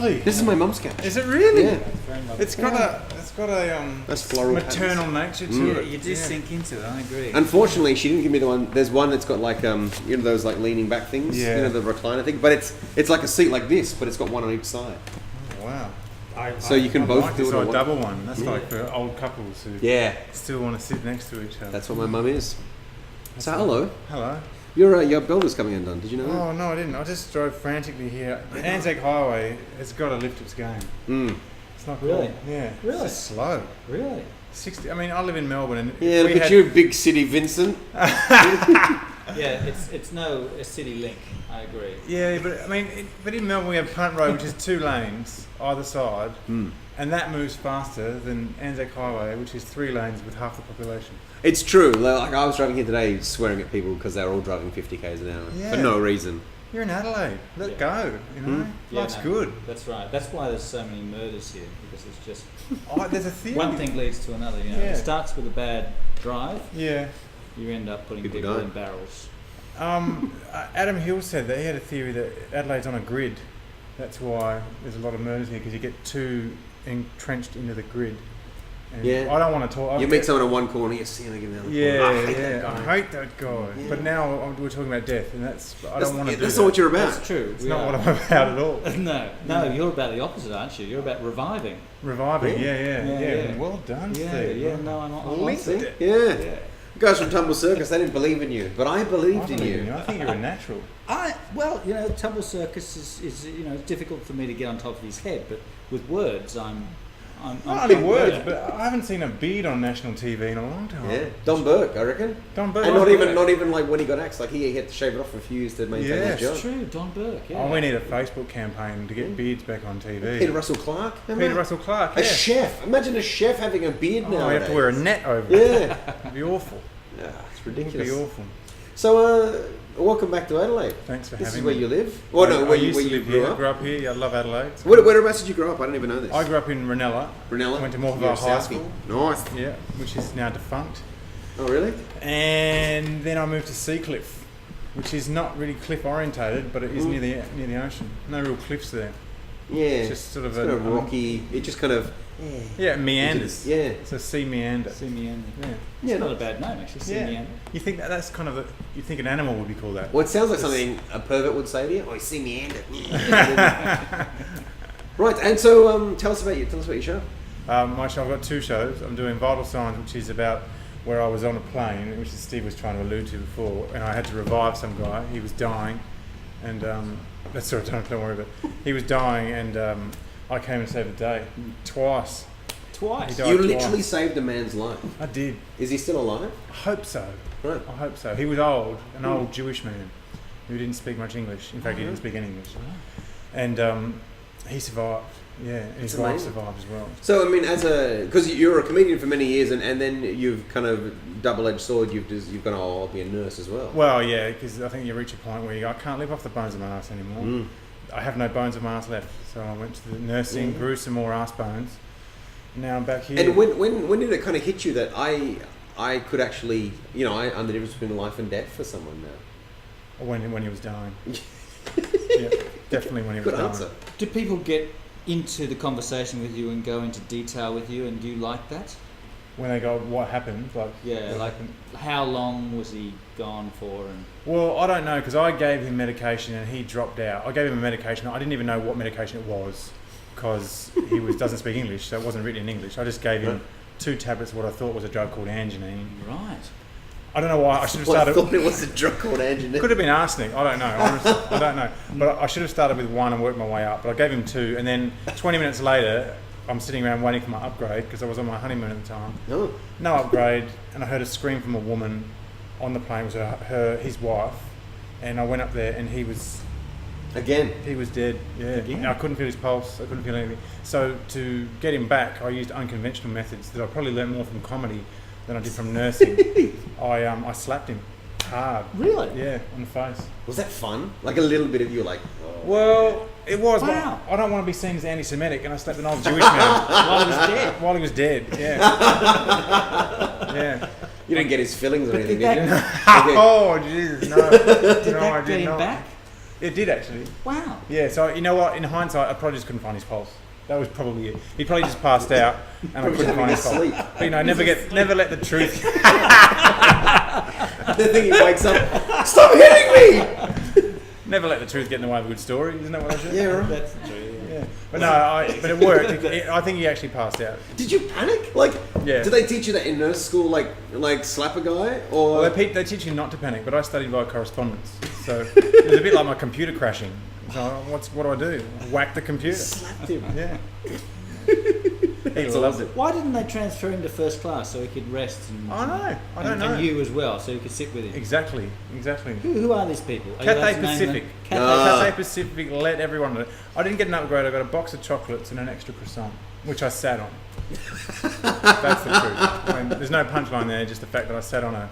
lovely. This is my mum's couch. Is it really? Yeah. It's got a That's floral maternal nature to it. You do sink into it. I agree. Unfortunately, she didn't give me the one. There's one that's got like those like leaning back things. Yeah. You know, the recliner thing. But it's like a seat like this, but it's got one on each side. Oh, wow. So you can both like do this it. like double one. That's like for old couples who still want to sit next to each other. That's what my mum is. So hello. Hello. Your builder's coming undone. Did you know that? Oh no, I didn't. I just drove frantically here. The Anzac Highway has got to lift its game. It's not Really? cool. Yeah. Really? It's just slow. Really? 60. I mean, I live in Melbourne, and Yeah, look at you, big city Vincent. Yeah, it's a city link. I agree. Yeah, but I mean, but in Melbourne we have Punt Road, which is 2 lanes either side, and that moves faster than Anzac Highway, which is 3 lanes with half the population. It's true. Like I was driving here today, swearing at people because they were all driving 50 k's an hour for no reason. You're in Adelaide. Let go. You know, life's good. That's right. That's why there's so many murders here, because it's just There's a theory. one thing leads to another. You know, it starts with a bad drive. Yeah. You end up putting People people die. in barrels. Adam Hill said that he had a theory that Adelaide's on a grid. That's why there's a lot of murders here, because you get too entrenched into the grid. And I don't want to talk. You meet someone in one corner, you see them again down the corner. I hate that guy. Yeah. But now we're talking about death, and I don't want to do That's that. not what you're about. That's true. It's not what I'm about at all. No, you're about the opposite, aren't you? You're about reviving. Reviving, Yeah, yeah. Well done, Yeah, Steve. yeah. No, I'm not. Linked it. Yeah. You guys from Tumble Circus, they didn't believe in you, but I believed in you. I think you're a natural. Tumble Circus is it's difficult for me to get on top of his head, but with words, I'm Not only words, but I haven't seen a beard on national TV in a long time. Yeah, Don Burke, I reckon. Don Burke. And not even like when he got axed, like he had to shave it off for a few years to maintain his job. It's true, Don Burke. Yeah. Oh, we need a Facebook campaign to get beards back on TV. Peter Russell Clark. Peter Russell Clark. A chef. Imagine a chef having a beard now. I have to wear a net over it. Yeah. It'd be awful. Yeah, it's It would ridiculous. be awful. So, welcome back to Adelaide. Thanks for This having is where me. you live? Well, no, where you live grew here. up? I grew up here. I love Adelaide. Whereabouts did you grow up? I don't even know this. I grew up in Ranella. Brunella? Went to Morphettville You're a High Southie. School. Nice. Yeah, which is now defunct. Oh, really? And then I moved to Seacliff, which is not really cliff orientated, but it is near the ocean. No real cliffs there. Yeah. It's just sort of kind of rocky. It just kind of... Yeah, meanders. Yeah. It's a sea meander. Sea meander. Yeah. It's not a bad name, actually. Sea meander. You think that's kind of you think an animal would be called that? Well, it sounds like something a pervert would say to you. Oh, you see me end it. Right, and so tell us about your show. My show, I've got 2 shows. I'm doing Vital Signs, which is about where I was on a plane, which Steve was trying to allude to before, and I had to revive some guy. He was dying, and that's sort of don't worry about it. He was dying, and I came and saved the day twice. Twice? He died You twice. literally saved a man's life. I did. Is he still alive? I hope so. Right. I hope so. He was old, an old Jewish man who didn't speak much English. In fact, he didn't speak any English. And he survived. Yeah, and his wife survived as well. So, I mean, because you're a comedian for many years, and then you've kind of double-edged sword. You've gone, I'll be a nurse as well. Well, yeah, because I think you reach a point where I can't live off the bones of my ass anymore. I have no bones of my ass left, so I went to the nursing, grew some more ass bones. Now I'm back here. And when did it kind of hit you that I could actually, I'm the difference between life and death for someone now? When he was dying. Yeah, definitely when he was Good dying. answer. Do people get into the conversation with you and go into detail with you, and do you like that? When they go, what happened? What happened? How long was he gone for? And Well, I don't know, because I gave him medication and he dropped out. I gave him a medication. I didn't even know what medication it was, because he doesn't speak English, so it wasn't written in English. I just gave him 2 tablets of what I thought was a drug called anginine. Right. I don't know why. I should have started. I thought it was a drug called anginine. Could have been arsenic. I don't know. Honestly, I don't know. But I should have started with 1 and worked my way up. But I gave him 2, and then 20 minutes later, I'm sitting around waiting for my upgrade because I was on my honeymoon at the time. No. No upgrade, and I heard a scream from a woman on the plane. It was his wife, and I went up there, and he was dead. Yeah. Again? I couldn't feel his pulse. I couldn't feel anything. So to get him back, I used unconventional methods that I probably learned more from comedy than I did from nursing. I slapped him hard. Really? Yeah, on the face. Was that fun? Like a little bit of you, like. Oh. Well, it was. Wow. But I don't want to be seen as anti-Semitic, and I slapped an old Jewish man While he was dead. while he was dead. Yeah. Yeah. You didn't get his fillings or But anything, did did you? Oh, Jesus, no. Did No, I that did get him not. back? It did actually. Wow. Yeah, so you know what? In hindsight, I probably just couldn't find his pulse. That was probably it. He probably just passed out, and I couldn't find his pulse. Sleep. But never let the truth. The thing he wakes up, stop hitting me! Never let the truth get in the way of a good story. Isn't that what I said? Yeah, right. That's true. Yeah. But no, but it worked. I think he actually passed out. Did you panic? Like, Yeah. did they teach you that in nurse school? Like slap a guy, or Well, they teach you not to panic, but I studied via correspondence, so it was a bit like my computer crashing. So what do I do? Whack the computer. slapped him? Yeah. He loves it. Why didn't they transfer him to first class so he could rest? And, I know. I don't know. And you as well, so you could sit with him. Exactly. Who are these people? Are you allowed Cathay to name Pacific. them? Cathay Pacific let everyone know. I didn't get an upgrade. I got a box of chocolates and an extra croissant, which I sat on. That's the truth. I mean, there's no punchline there, just the fact that I sat on a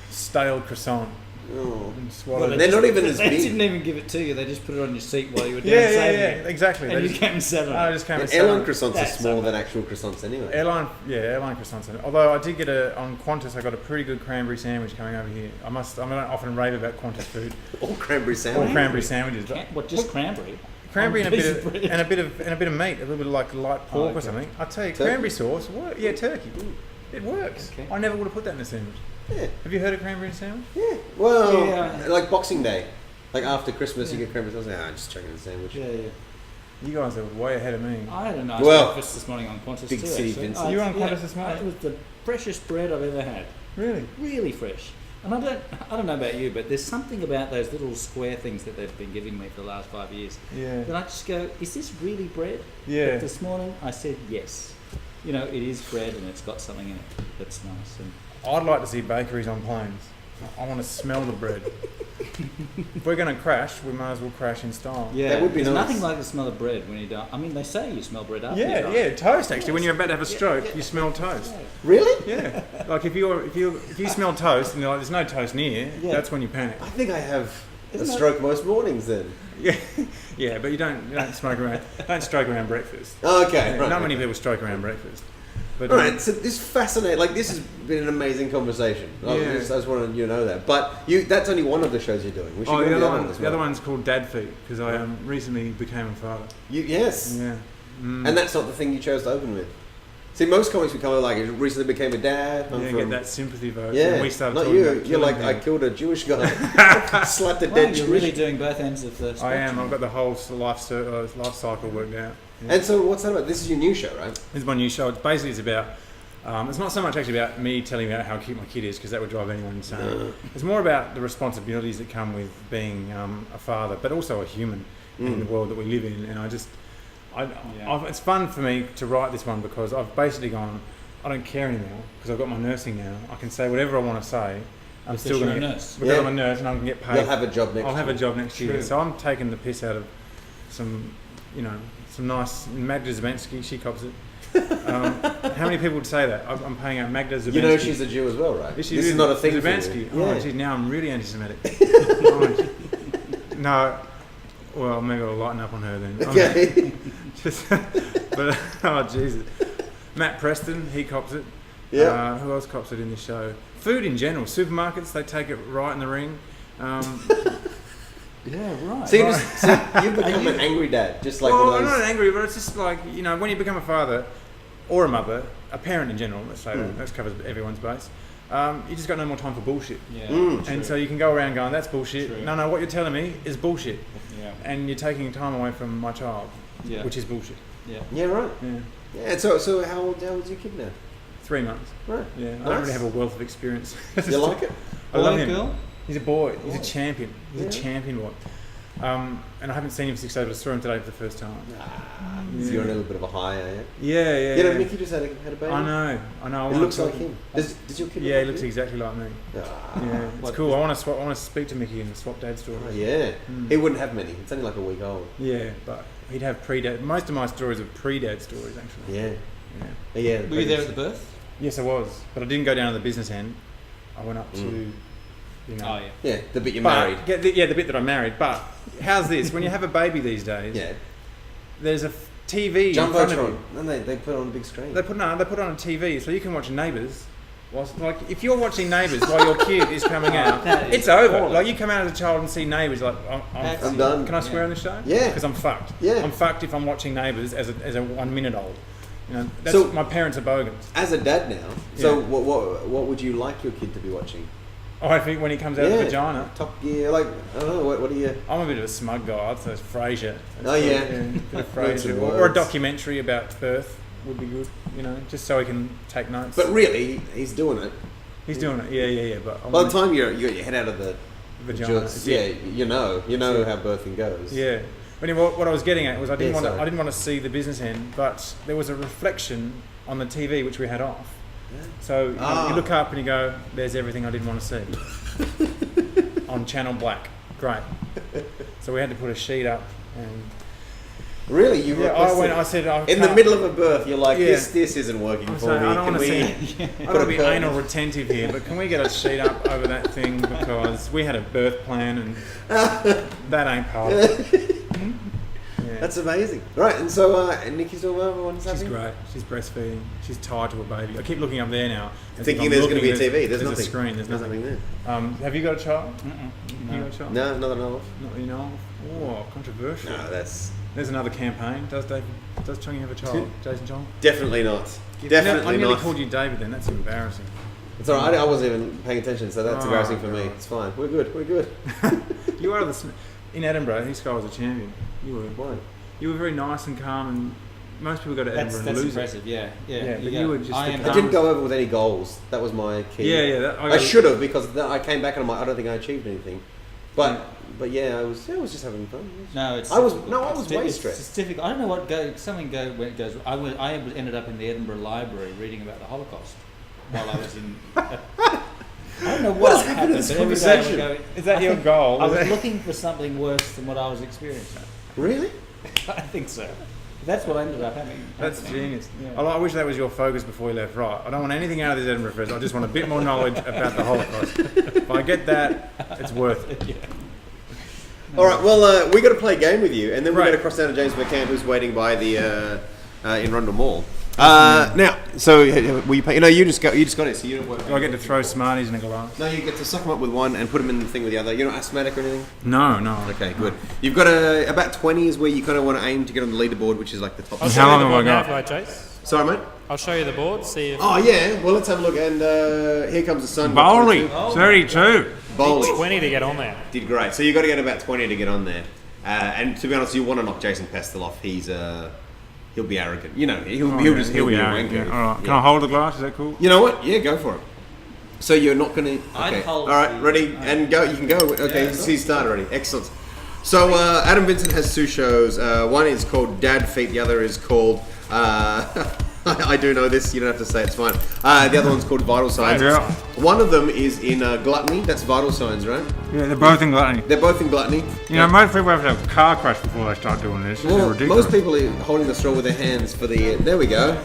stale croissant Oh. and swallowed They're it. not even as They big. didn't even give it to you. They just put it on your seat while you were down Yeah, saving it. exactly. And They you just- came and sat on I it. just came and And sat on airline it. croissants are That's smaller so than actual croissants anyway. Airline croissants. Although I did get on Qantas, I got a pretty good cranberry sandwich coming over here. I don't often rave about Qantas food All cranberry or sandwich. cranberry sandwiches. But What, just cranberry? cranberry On and a piece bit of of bread? and a bit of meat, a little bit of like light pork okay. or something. I tell you, Turkey? cranberry sauce, yeah, turkey. It works. Okay. I never would have put that in a sandwich. Yeah. Have you heard of cranberry sandwich? Yeah. Well, Yeah. like Boxing Day. Like after Christmas, you get cranberry sauce. Just chuck it in a sandwich. Yeah, yeah. You guys are way ahead of me. I had a nice Well, breakfast this morning on Qantas big too. city actually. Vincent. You were on Qantas this morning? It was the freshest bread I've ever had. Really? Really fresh. And I don't know about you, but there's something about those little square things that they've been giving me for the last 5 years. Yeah. That I just go, is this really bread? Yeah. But this morning I said yes. You know, it is bread and it's got something in it that's nice. And I'd like to see bakeries on planes. I want to smell the bread. If we're going to crash, we might as well crash in style. yeah, That would be there's nice. nothing like the smell of bread when you die. I mean, they say you smell bread after you Yeah, die. yeah, toast actually. When you're about to have a stroke, you smell toast. Really? Yeah, like if you smell toast and you're like, there's no toast near, Yeah. that's when you panic. I think I have a Isn't that- stroke most mornings then. Yeah, yeah, but you don't stroke around breakfast. Oh, okay. Yeah, Right, not many okay. people stroke around breakfast. But All right, so this fascinating. Like this has been an amazing conversation. I Yeah. just wanted you to know that. But that's only one of the shows you're doing. We should go the to other the other one one, as the other well. one's called Dad Feet because I recently became a father. Yes. Yeah. Mm. And that's not the thing you chose to open with. See, most comics become like, "I recently became a dad." I'm Yeah, from- get that sympathy vote. Yeah, And we started not talking you. about You're killing like, I people. killed a Jewish guy, slapped a Wow, dead you're Jewish. really doing both ends of the spectrum. I am. I've got the whole life cycle worked out. Yeah. And so, what's that about? This is your new show, right? This is my new show. It's about. It's not so much actually about me telling about how cute my kid is because that would drive anyone insane. It's more about the responsibilities that come with being a father, but also a human in the world that we live in. And it's fun for me to write this one because I've basically gone. I don't care anymore because I've got my nursing now. I can say whatever I want to say. I'm Because still you're going a to nurse. because Yeah. I'm a nurse and I can get paid. You'll have a job next. I'll have a year. job next year. True. So I'm taking the piss out of some nice Magda Zubensky. She cops it. How many people would say that? I'm paying out Magda Zubensky. You know she's a Jew as well, right? This is not a thing for Zubensky. you. Oh, Yeah. geez, now I'm really anti-Semitic. Oh, no. Well, maybe I'll lighten up on her then. Okay. But oh Jesus, Matt Preston, he cops it. Yeah. Who else cops it in this show? Food in general, supermarkets, they take it right in the ring. Yeah, right. So, you've become an angry dad, just like well, one I'm of not those. angry, but it's just like when you become a father or a mother, a parent in general. Let's say that covers everyone's base. You just got no more time for bullshit. Yeah. And so you can go around going, that's bullshit. True. No, what you're telling me is bullshit. Yeah. And you're taking time away from my child, Yeah. which is bullshit. Yeah. Yeah, right. Yeah. Yeah. And so how old's your kid now? 3 months. Right. Yeah. I Nice. don't really have a wealth of experience. You like it? I love Boy, him. girl? He's a boy. He's a Boy. champion. He's a Yeah. champion boy. And I haven't seen him since I saw him today for the first time. So you're on a little bit of a high, are you? Yeah. You know, Mickey just had a baby. I know. I It wanna looks talk- like him. Does your kid? Yeah, he look looks like exactly like me. him? Yeah, it's What- cool. I want to speak to Mickey and swap dad stories. Oh, yeah. Mm. He wouldn't have many. It's only like a week old. Yeah, but he'd have pre-dad. Most of my stories are pre-dad stories, actually. Yeah. Yeah. Yeah. Were you there at the birth? Yes, I was, but I didn't go down to the business end. I went up to, Oh, yeah. Yeah, the bit you're but, married. the bit that I'm married. But how's this? When you have a baby these days, Yeah. there's a TV in front of you. Jumbotron. And they put it on a big screen. They put it on a TV, so you can watch Neighbours Like, if you're watching Neighbours while your kid is coming out, it's over. appalling. Like, you come out as a child and see Neighbours, like, I'm done. Can I swear on the show? Yeah. Because I'm fucked. Yeah. I'm fucked if I'm watching Neighbours as a 1 minute old. You know, that's, So- my parents are bogans. As a dad now, so Yeah. what would you like your kid to be watching? Oh, I think when he comes out of the vagina, Top Gear, like, I don't know, what do you... I'm a bit of a smug guy. I'd say it's Frasier. Oh, yeah. A bit of Learn some Frasier. Or a words. documentary about birth would be good, you know, just so he can take notes. But really, he's doing it. He's doing it, yeah. But I By want the time you got your head out of the vagina, just, you know how birthing goes. Yeah. But anyway, what I was getting at was I didn't sorry. want to see the business end, but there was a reflection on the TV which we had off. Yeah. So you look up and you go, "There's everything I didn't want to see." On Channel Black, great. So we had to put a sheet up, and Really, you I said, in the middle of a birth, you're like, Yeah. this isn't working I'm for saying, me. I don't Can want to we? see. I put don't a be curtain? anal retentive here, but can we get a sheet up over that thing because we had a birth plan and that ain't part of it. Yeah. That's amazing. Right, and so Nikki's doing well. What's She's happening? great. She's breastfeeding. She's tied to a baby. I keep looking up there now. and Thinking I'm there's going to looking, be a TV. There's nothing. a screen. There's nothing. there. Have you got a child? No. You got a child? No, not that I know of. Not that you know of? Oh, controversial. No, that's There's another campaign. Does Chungy have a child? Jason Chong? definitely not. I Definitely nearly not. called you David then. That's embarrassing. It's alright. I wasn't even paying attention, so that's Oh, embarrassing for me. God. It's fine. We're good. We're good. You are in Edinburgh. This guy was a champion. You were. Why? You were very nice and calm, and most people go to Edinburgh That's and lose impressive. Yeah. but you were just I the am I didn't go over with any goals. That was my key. it. Yeah. I should have, because I came back and I'm like, I don't think I achieved anything. But yeah, I was just having fun. No, it's. I was difficult. way It's stressed. difficult. I don't know what when it goes. I ended up in the Edinburgh Library reading about the Holocaust while I was in. I don't know what happened. in this But every day I would conversation? go, Is that I your think goal? I Is was that- looking for something worse than what I was experiencing. Really? I think so. That's what ended up happening. That's genius. Yeah. I wish that was your focus before you left. Right. I don't want anything out of this Edinburgh Fest. I just want a bit more knowledge about the Holocaust. If I get that, it's worth it. Yeah. All right. Well, we got to play a game with you, and then we're Right. going to cross down to James McCann, who's waiting by the in Rundle Mall. Now, so will you pay? You just got it. So you don't work. Do I get to throw Smarties in a glass? No, you get to suck them up with one and put them in the thing with the other. You're not asthmatic or anything? No. Okay, good. You've got about 20 is where you kind of want to aim to get on the leaderboard, which is like the top. How show you long the have I board now got? if you like, Chase. Sorry, mate. I'll show you the board, see if Oh yeah. Well, let's have a look. And here comes the sun. Bowley, 22. 32. Bowley 20 to get on there. did great. So you got to get about 20 to get on there. And to be honest, you want to knock Jason Pestel off. He'll be arrogant. He'll just Here we be a are. wanker. Yeah. All right. Can Yeah. I hold the glass? Is that cool? You know what? Yeah, go for it. So you're not going to... I'd Okay. hold All right, the- ready? And go. You can go. Okay, Yeah, he's started already. Excellent. So Adam Vincent has two shows. One is called Dad Feet. The other is called... I do know this. You don't have to say it, it's fine. The other one's called Vital Signs. Yeah. One of them is in Gluttony. That's Vital Signs, right? Yeah, they're both in gluttony. They're both in Gluttony. You know, most people have to have a car crash before they start doing this. It's Well, ridiculous. most people are holding the straw with their hands for the... there we go.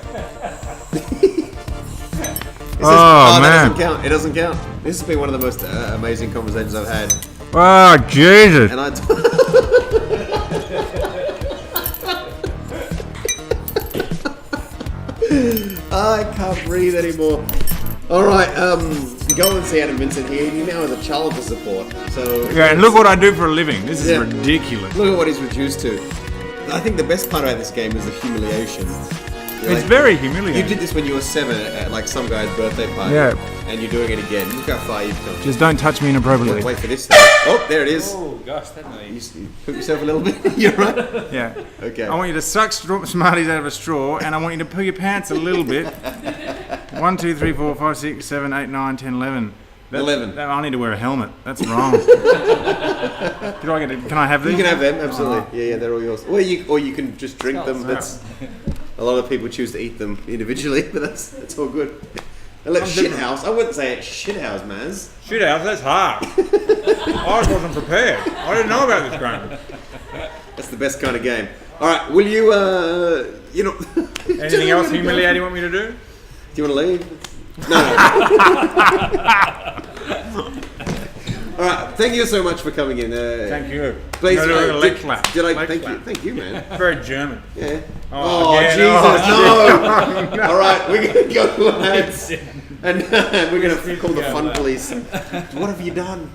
Oh, That man. doesn't count. It doesn't count. This has been one of the most amazing conversations I've had. Oh, Jesus. And I can't breathe anymore. All right, go and see Adam Vincent here. He now has a child to support. So Yeah, and look what I do for a living. This is Yeah. ridiculous. look at what he's reduced to. I think the best part about this game is the humiliation. You're It's like- very You humiliating. did this when you were 7 at like some guy's birthday party. Yeah. And you're doing it again. Look how far you've come. Just don't touch me inappropriately. Wait for this thing. Oh, there it is. Oh gosh, that You means. put yourself a little bit. You're right. Yeah. Okay. I want you to suck Smarties out of a straw, and I want you to pull your pants a little bit. 1, 2, 3, 4, 5, 6, 7, 8, 9, 10, 11. 11. I need to wear a helmet. That's wrong. Can I have these? You can have them, absolutely. Yeah, they're all yours. Or you can just drink them. That's a lot of people choose to eat them individually, but that's all good. And let shithouse. I wouldn't say it's shithouse, Maz. Shit out, that's hard. I wasn't prepared. I didn't know about this game. That's the best kind of game. All right, will you? Anything else humiliating you want me to do? Do you want to leave? No. All right, thank you so much for coming in. Thank you. Please, No, no, no, leg flap. did I Leg thank you? flap. Thank you, man. Very German. Yeah. Oh, Oh, again. Jesus, no! All right, we're gonna go, lads, and we're gonna call the fun police. What have you done?